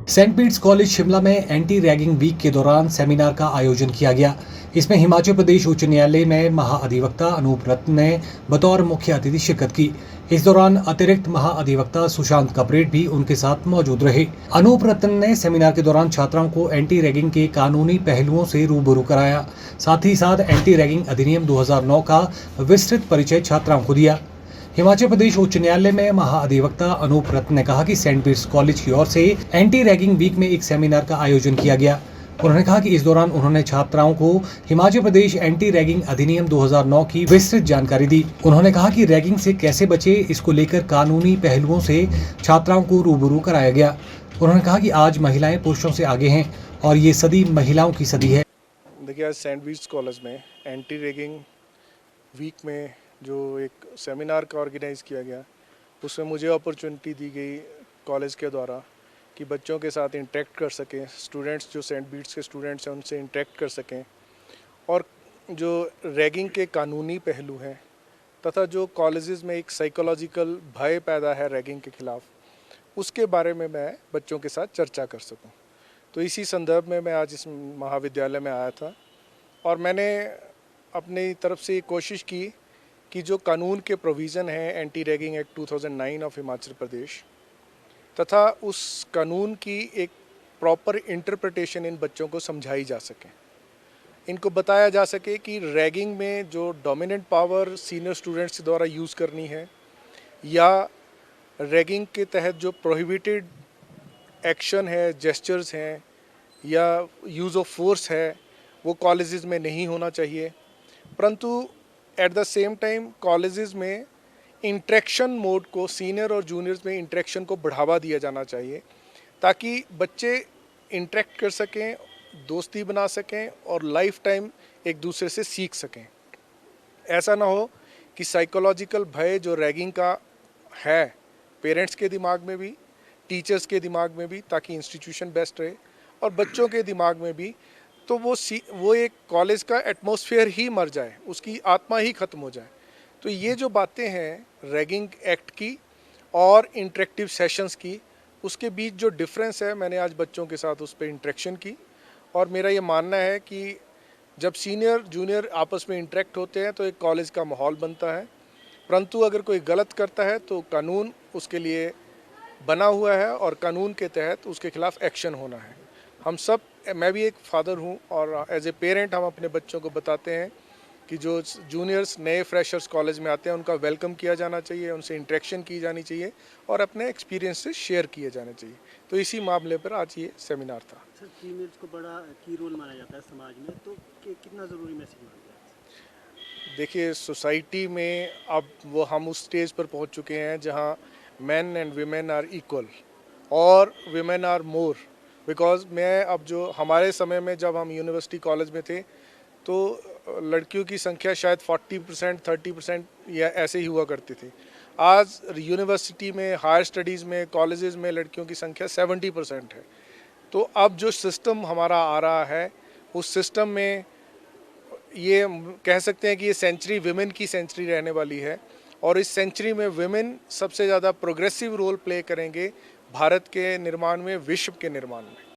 Saint Peters college Shimla में anti ragging week के दौरान सेमिनार का आयोजन किया गया। इसमें हिमाचल प्रदेश उच्च न्यायालय में महाअधिवक्ता अनूप रत्न ने बतौर मुख्य अतिथि शिरकत की। इस दौरान अतिरिक्त महाअधिवक्ता सुशांत कपरेट भी उनके साथ मौजूद रहे। अनूप रत्न ने सेमिनार के दौरान छात्राओं को एंटी रैगिंग के कानूनी पहलुओं से रूबरू कराया। साथ ही साथ एंटी रैगिंग अधिनियम 2009 का विस्तृत परिचय छात्राओं को दिया। हिमाचल प्रदेश उच्च न्यायालय में महाअधिवक्ता अनूप रत्न ने कहा कि सेंट पीटर्स कॉलेज की ओर से एंटी रैगिंग वीक में एक सेमिनार का आयोजन किया गया। उन्होंने कहा कि इस दौरान उन्होंने छात्राओं को हिमाचल प्रदेश एंटी रैगिंग अधिनियम 2009 की विस्तृत जानकारी दी। उन्होंने कहा कि रैगिंग से कैसे बचे, इसको लेकर कानूनी पहलुओं से छात्राओं को रूबरू कराया गया। उन्होंने कहा कि आज महिलाएं पुरुषों से आगे हैं और ये सदी महिलाओं की सदी है। देखिए, आज सेंट पीटर्स कॉलेज में एंटी रैगिंग वीक में जो एक सेमिनार का ऑर्गेनाइज़ किया गया, उसमें मुझे अपॉर्चुनिटी दी गई कॉलेज के द्वारा कि बच्चों के साथ इंटरेक्ट कर सकें, स्टूडेंट्स जो सेंट पीटर्स के स्टूडेंट्स हैं उनसे इंटरेक्ट कर सकें, और जो रैगिंग के कानूनी पहलू हैं तथा जो कॉलेजेस में एक साइकोलॉजिकल भय पैदा है रैगिंग के ख़िलाफ़, उसके बारे में मैं बच्चों के साथ चर्चा कर सकूं। तो इसी संदर्भ में मैं आज इस महाविद्यालय में आया था और मैंने अपनी तरफ से कोशिश की कि जो कानून के प्रोविज़न हैं anti ragging act 2009 of Himachal Pradesh तथा उस कानून की एक प्रॉपर इंटरप्रिटेशन इन बच्चों को समझाई जा सके, इनको बताया जा सके कि रैगिंग में जो डोमिनेंट पावर सीनियर स्टूडेंट्स द्वारा यूज़ करनी है या रैगिंग के तहत जो प्रोहिबिटेड एक्शन है, जेस्चर्स हैं या यूज़ ऑफ फोर्स है, वो कॉलेजेस में नहीं होना चाहिए। परंतु at the same time colleges में इंटरेक्शन मोड को, सीनियर और जूनियर्स में इंटरेक्शन को बढ़ावा दिया जाना चाहिए ताकि बच्चे इंटरेक्ट कर सकें, दोस्ती बना सकें और लाइफ टाइम एक दूसरे से सीख सकें। ऐसा ना हो कि साइकोलॉजिकल भय जो रैगिंग का है पेरेंट्स के दिमाग में भी, टीचर्स के दिमाग में भी, ताकि इंस्टीट्यूशन बेस्ट रहे, और बच्चों के दिमाग में भी, तो वो एक कॉलेज का एटमॉस्फेयर ही मर जाए, उसकी आत्मा ही ख़त्म हो जाए। तो ये जो बातें हैं रैगिंग एक्ट की और इंटरेक्टिव सेशंस की, उसके बीच जो डिफरेंस है, मैंने आज बच्चों के साथ उस पर इंटरेक्शन की और मेरा ये मानना है कि जब सीनियर जूनियर आपस में इंटरेक्ट होते हैं तो एक कॉलेज का माहौल बनता है। परंतु अगर कोई गलत करता है तो कानून उसके लिए बना हुआ है और कानून के तहत उसके खिलाफ एक्शन होना है। हम सब, मैं भी एक फादर हूँ और एज ए पेरेंट हम अपने बच्चों को बताते हैं कि जो जूनियर्स नए फ्रेशर्स कॉलेज में आते हैं उनका वेलकम किया जाना चाहिए, उनसे इंटरेक्शन की जानी चाहिए और अपने एक्सपीरियंस से शेयर किए जाने चाहिए। तो इसी मामले पर आज ये सेमिनार था। सर, फीमेल्स को बड़ा की रोल माना जाता है समाज में, तो कितना ज़रूरी मैसेज मानते हैं? देखिए, सोसाइटी में अब वो हम उस स्टेज पर पहुंच चुके हैं जहां men and women are equal और वीमेन आर मोर, बिकॉज मैं अब जो हमारे समय में जब हम यूनिवर्सिटी कॉलेज में थे तो लड़कियों की संख्या शायद 40%, 30% या ऐसे ही हुआ करती थी। आज यूनिवर्सिटी में, हायर स्टडीज़ में, कॉलेजेस में लड़कियों की संख्या 70% है। तो अब जो सिस्टम हमारा आ रहा है उस सिस्टम में ये कह सकते हैं कि ये सेंचुरी विमेन की सेंचुरी रहने वाली है और इस सेंचुरी में विमेन सबसे ज़्यादा प्रोग्रेसिव रोल प्ले करेंगे भारत के निर्माण में, विश्व के निर्माण में।